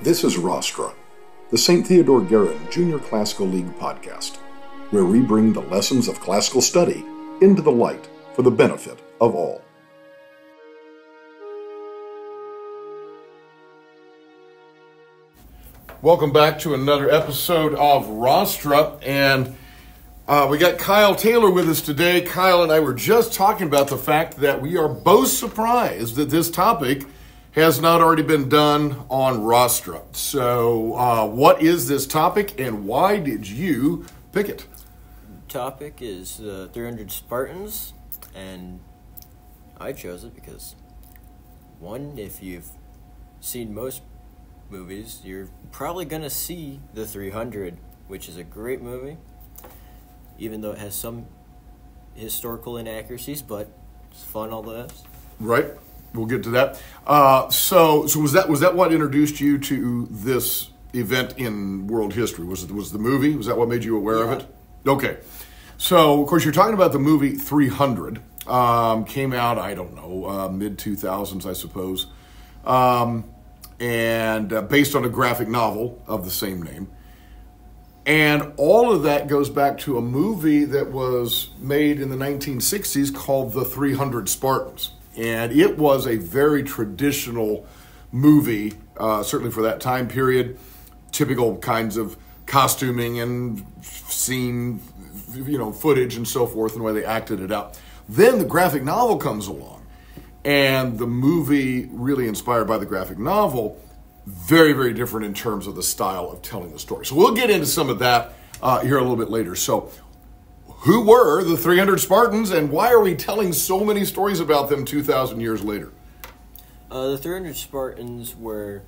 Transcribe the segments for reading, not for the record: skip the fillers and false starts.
This is Rostra, the St. Theodore Guerin Junior Classical League podcast, where we bring the lessons of classical study into the light for the benefit of all. Welcome back to another episode of Rostra, and we got Kyle Taylor with us today. Kyle and I were just talking about the fact that we are both surprised that this topic has not already been done on Rostra. So what is this topic and why did you pick it? The topic is 300 Spartans, and I chose it because, one, if you've seen most movies, you're probably going to see the 300, which is a great movie, even though it has some historical inaccuracies, but it's fun all this. Right. We'll get to that. So was that what introduced you to this event in world history? Was the movie? Was that what made you aware of it? Okay. So, of course, you're talking about the movie 300. Came out, I don't know, mid-2000s, I suppose. And based on a graphic novel of the same name. And all of that goes back to a movie that was made in the 1960s called The 300 Spartans. And it was a very traditional movie, certainly for that time period. Typical kinds of costuming and scene, footage and so forth, and the way they acted it out. Then the graphic novel comes along, and the movie, really inspired by the graphic novel, very, very different in terms of the style of telling the story. So we'll get into some of that here a little bit later. So who were the 300 Spartans, and why are we telling so many stories about them 2,000 years later? The 300 Spartans were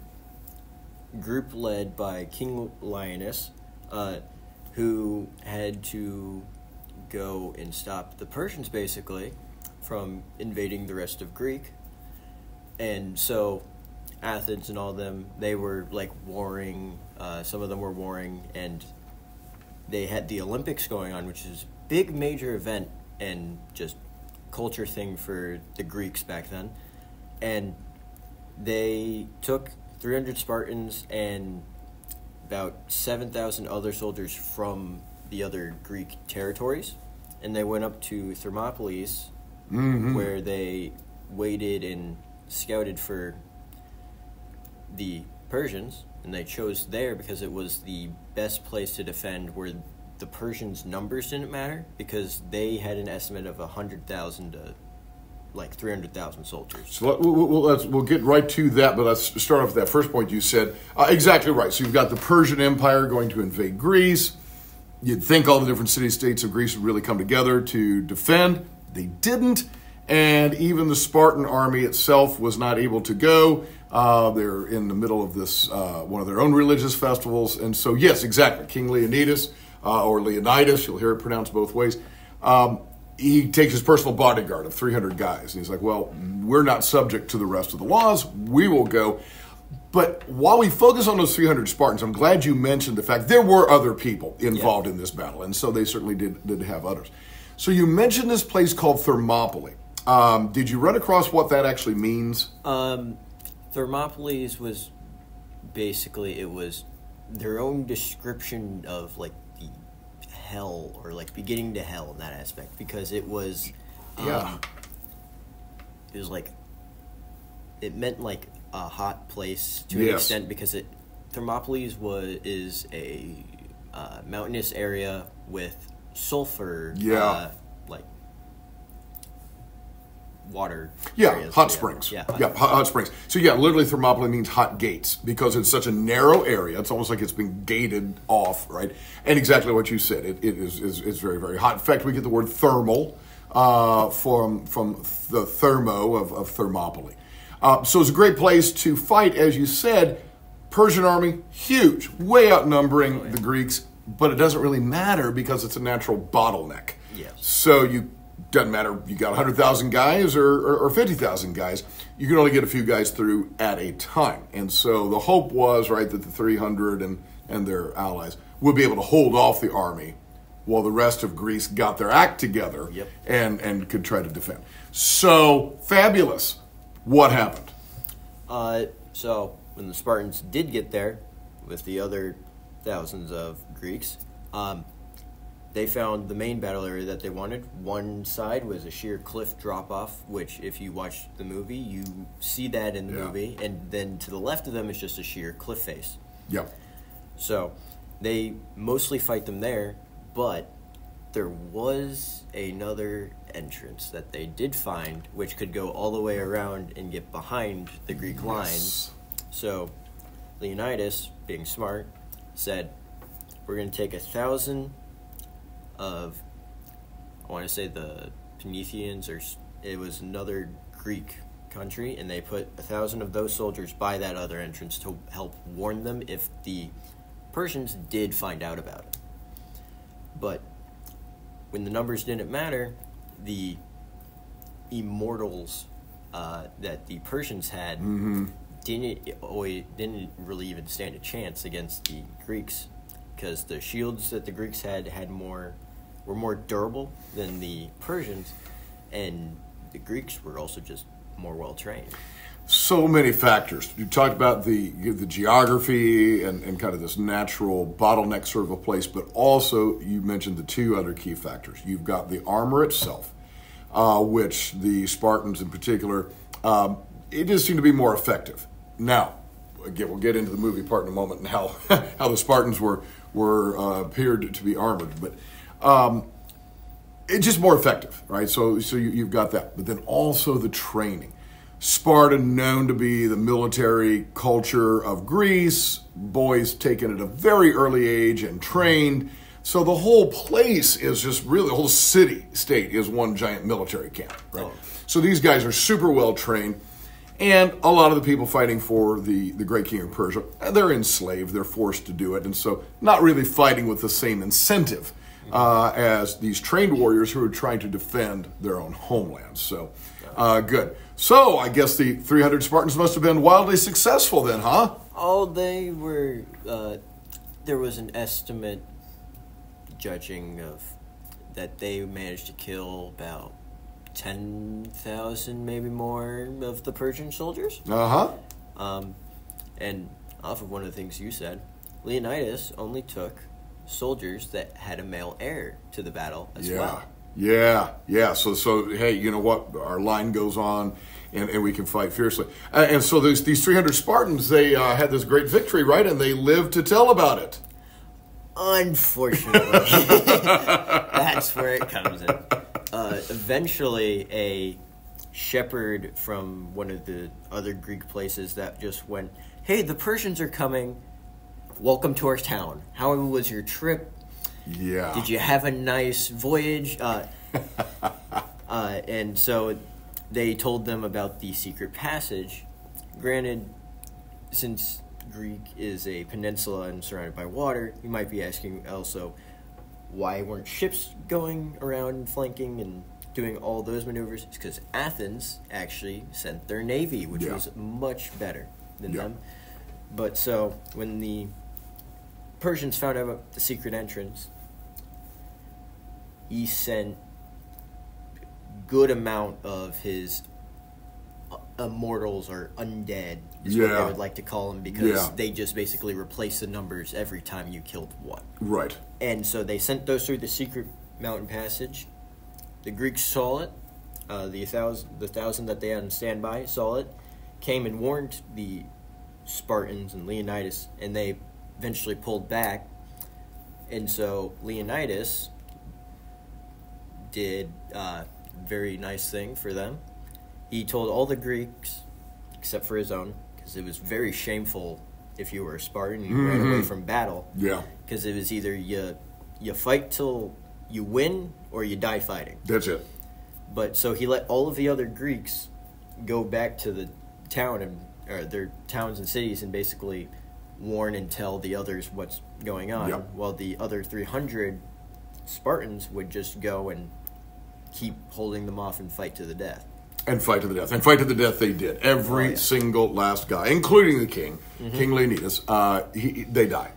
a group led by King Lionus, who had to go and stop the Persians, basically, from invading the rest of Greek. And so Athens and all of them, they were like warring, some of them were warring, and they had the Olympics going on, which is a big major event and just culture thing for the Greeks back then. And they took 300 Spartans and about 7,000 other soldiers from the other Greek territories, and they went up to Thermopylae, where they waited and scouted for the Persians, and they chose there because it was the best place to defend, where the Persians' numbers didn't matter, because they had an estimate of 100,000 to like 300,000 soldiers. So we'll get right to that, but let's start off with that first point you said. Exactly right. So you've got the Persian Empire going to invade Greece. You'd think all the different city-states of Greece would really come together to defend. They didn't, and even the Spartan army itself was not able to go. They're in the middle of this, one of their own religious festivals. And so, yes, exactly, King Leonidas, or Leonidas, you'll hear it pronounced both ways, he takes his personal bodyguard of 300 guys. And he's like, well, we're not subject to the rest of the laws. We will go. But while we focus on those 300 Spartans, I'm glad you mentioned the fact there were other people involved in this battle. And so they certainly did have others. So you mentioned this place called Thermopylae. Did you run across what that actually means? Thermopylae was basically, it was their own description of like the hell, or like beginning to hell in that aspect, because it was, it was like, it meant like a hot place to an extent, because Thermopylae is a mountainous area with sulfur, like water areas. Hot springs. Hot springs. So literally Thermopylae means hot gates, because it's such a narrow area. It's almost like it's been gated off, right? And exactly what you said. It is very, very hot. In fact, we get the word thermal from the thermo of Thermopylae. So it's a great place to fight, as you said. Persian army, huge, way outnumbering the Greeks, but it doesn't really matter because it's a natural bottleneck. Yes. So doesn't matter, you got 100,000 guys or 50,000 guys, you can only get a few guys through at a time. And so the hope was, right, that the 300 and their allies would be able to hold off the army while the rest of Greece got their act together and could try to defend. So, fabulous. What happened? So when the Spartans did get there with the other thousands of Greeks, they found the main battle area that they wanted. One side was a sheer cliff drop-off, which if you watch the movie, you see that in the movie. And then to the left of them is just a sheer cliff face. Yeah. So they mostly fight them there, but there was another entrance that they did find, which could go all the way around and get behind the Greek lines. So Leonidas, being smart, said, we're going to take 1,000 of, I want to say the Panethians, or it was another Greek country, and they put 1,000 of those soldiers by that other entrance to help warn them if the Persians did find out about it. But when the numbers didn't matter, the immortals that the Persians had didn't really even stand a chance against the Greeks, because the shields that the Greeks had were more durable than the Persians, and the Greeks were also just more well trained. So many factors. You talked about the geography and kind of this natural bottleneck sort of a place, but also you mentioned the two other key factors. You've got the armor itself, which the Spartans in particular, it just seemed to be more effective. Now, again, we'll get into the movie part in a moment and how the Spartans were appeared to be armored, but it's just more effective, right? So you've got that, but then also the training. Sparta, known to be the military culture of Greece, boys taken at a very early age and trained. So the whole place is just really, the whole city-state is one giant military camp, right? Oh. So these guys are super well trained. And a lot of the people fighting for the great king of Persia, they're enslaved, they're forced to do it, and so not really fighting with the same incentive as these trained warriors who are trying to defend their own homelands. So, good. So, I guess the 300 Spartans must have been wildly successful then, huh? Oh, they were, there was an estimate judging that they managed to kill about 10,000, maybe more, of the Persian soldiers. And off of one of the things you said, Leonidas only took soldiers that had a male heir to the battle as well. Yeah. So hey, you know what? Our line goes on, and we can fight fiercely. And so these 300 Spartans, they had this great victory, right? And they lived to tell about it. Unfortunately, that's where it comes in. Eventually, a shepherd from one of the other Greek places that just went, hey, the Persians are coming. Welcome to our town. How was your trip? Yeah. Did you have a nice voyage? And so they told them about the secret passage. Granted, since Greek is a peninsula and surrounded by water, you might be asking also, why weren't ships going around flanking and doing all those maneuvers? It's because Athens actually sent their navy, which was much better than them. But so when the Persians found out about the secret entrance, he sent good amount of his immortals or undead is what they would like to call them, because they just basically replace the numbers every time you killed one. Right. And so they sent those through the secret mountain passage. The Greeks saw it. The thousand that they had on standby saw it, came and warned the Spartans and Leonidas, and they eventually pulled back. And so Leonidas did a very nice thing for them. He told all the Greeks, except for his own, because it was very shameful if you were a Spartan and you ran away from battle. Yeah. Because it was either you fight till you win or you die fighting. That's it. But so he let all of the other Greeks go back to the town or their towns and cities and basically warn and tell the others what's going on, while the other 300 Spartans would just go and keep holding them off and fight to the death. And fight to the death. And fight to the death they did. Every single last guy, including the king, King Leonidas, they died.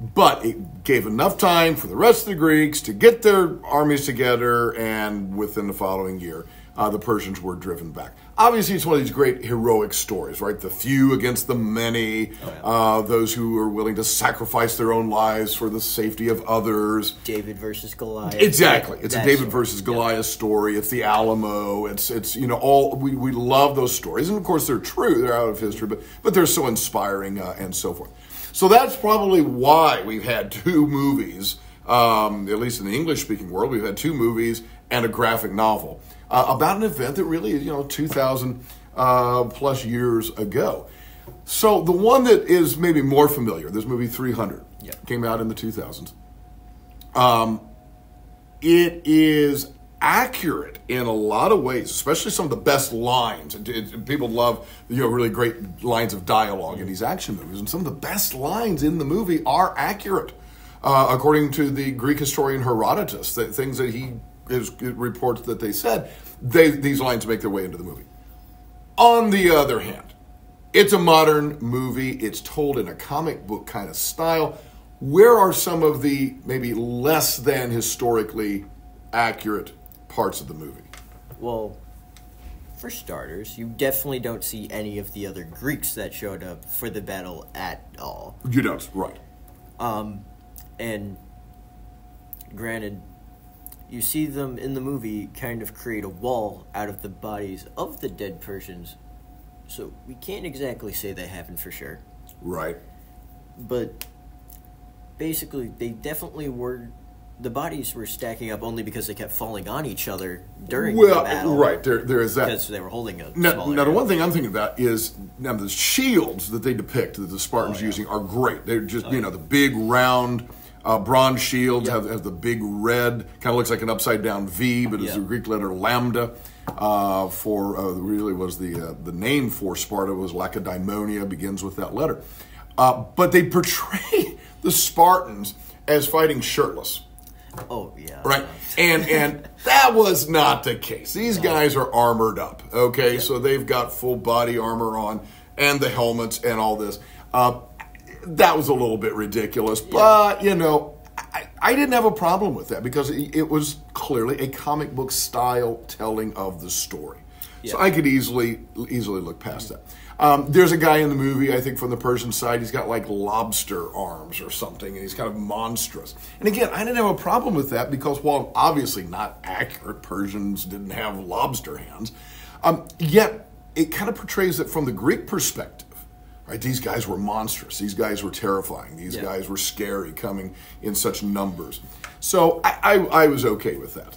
But it gave enough time for the rest of the Greeks to get their armies together, and within the following year, the Persians were driven back. obviously it's one of these great heroic stories, right? The few against the many, those who are willing to sacrifice their own lives for the safety of others. David versus Goliath. Exactly. It's a David versus Goliath story. It's the Alamo. It's all we love those stories. And of course they're true. They're out of history, but they're so inspiring and so forth. So that's probably why we've had two movies, at least in the English-speaking world, we've had two movies and a graphic novel about an event that really is, 2,000 plus years ago. So the one that is maybe more familiar, this movie 300, came out in the 2000s. It is accurate in a lot of ways, especially some of the best lines. People love, really great lines of dialogue in these action movies, and some of the best lines in the movie are accurate, according to the Greek historian Herodotus. Things that he reports that they said, these lines make their way into the movie. On the other hand, it's a modern movie. It's told in a comic book kind of style. Where are some of the maybe less than historically accurate parts of the movie? Well, for starters, you definitely don't see any of the other Greeks that showed up for the battle at all. You don't, right. And granted, you see them in the movie kind of create a wall out of the bodies of the dead Persians, so we can't exactly say they happened for sure. Right. But basically, they definitely were. The bodies were stacking up only because they kept falling on each other during the battle. Right, there is that. Because they were holding a now, small now, the one thing I'm thinking about is, now the shields that they depict, that the Spartans using, are great. They're just, the big round bronze shields have the big red, kind of looks like an upside-down V, but it's the Greek letter lambda. Really was the name for Sparta was Lacedaemonia, begins with that letter. But they portray the Spartans as fighting shirtless. Oh, yeah. Right? And that was not the case. These guys are armored up, okay? Yeah. So they've got full body armor on and the helmets and all this. That was a little bit ridiculous, but, I didn't have a problem with that because it was clearly a comic book style telling of the story. Yeah. So I could easily look past that. There's a guy in the movie, I think from the Persian side, he's got like lobster arms or something, and he's kind of monstrous. And again, I didn't have a problem with that because while obviously not accurate, Persians didn't have lobster hands, yet it kind of portrays it from the Greek perspective. Right? These guys were monstrous. These guys were terrifying. These guys were scary coming in such numbers. So I was okay with that.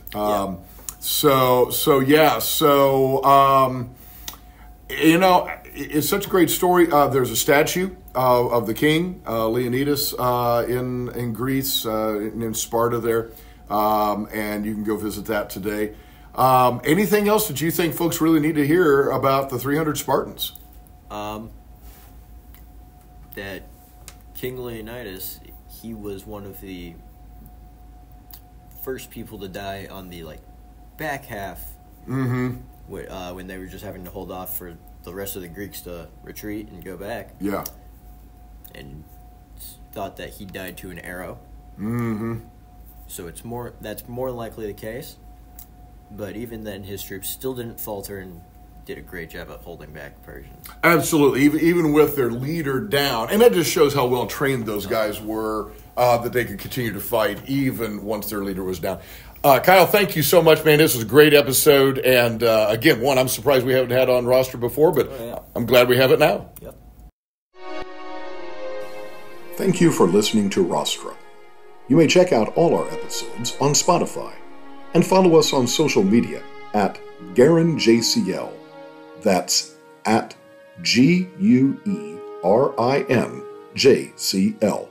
It's such a great story. There's a statue of the king, Leonidas, in Greece, in Sparta there, and you can go visit that today. Anything else that you think folks really need to hear about the 300 Spartans? That King Leonidas, he was one of the first people to die on the back half, when they were just having to hold off for the rest of the Greeks to retreat and go back. Yeah. And thought that he died to an arrow. So that's more likely the case. But even then, his troops still didn't falter and did a great job at holding back Persians. Absolutely, even with their leader down. And that just shows how well trained those guys were, that they could continue to fight even once their leader was down. Kyle, thank you so much, man. This was a great episode. And again, I'm surprised we haven't had on roster before, but I'm glad we have it now. Yep. Thank you for listening to Rostra. You may check out all our episodes on Spotify and follow us on social media at GarinJCL. That's at GuerinJCL.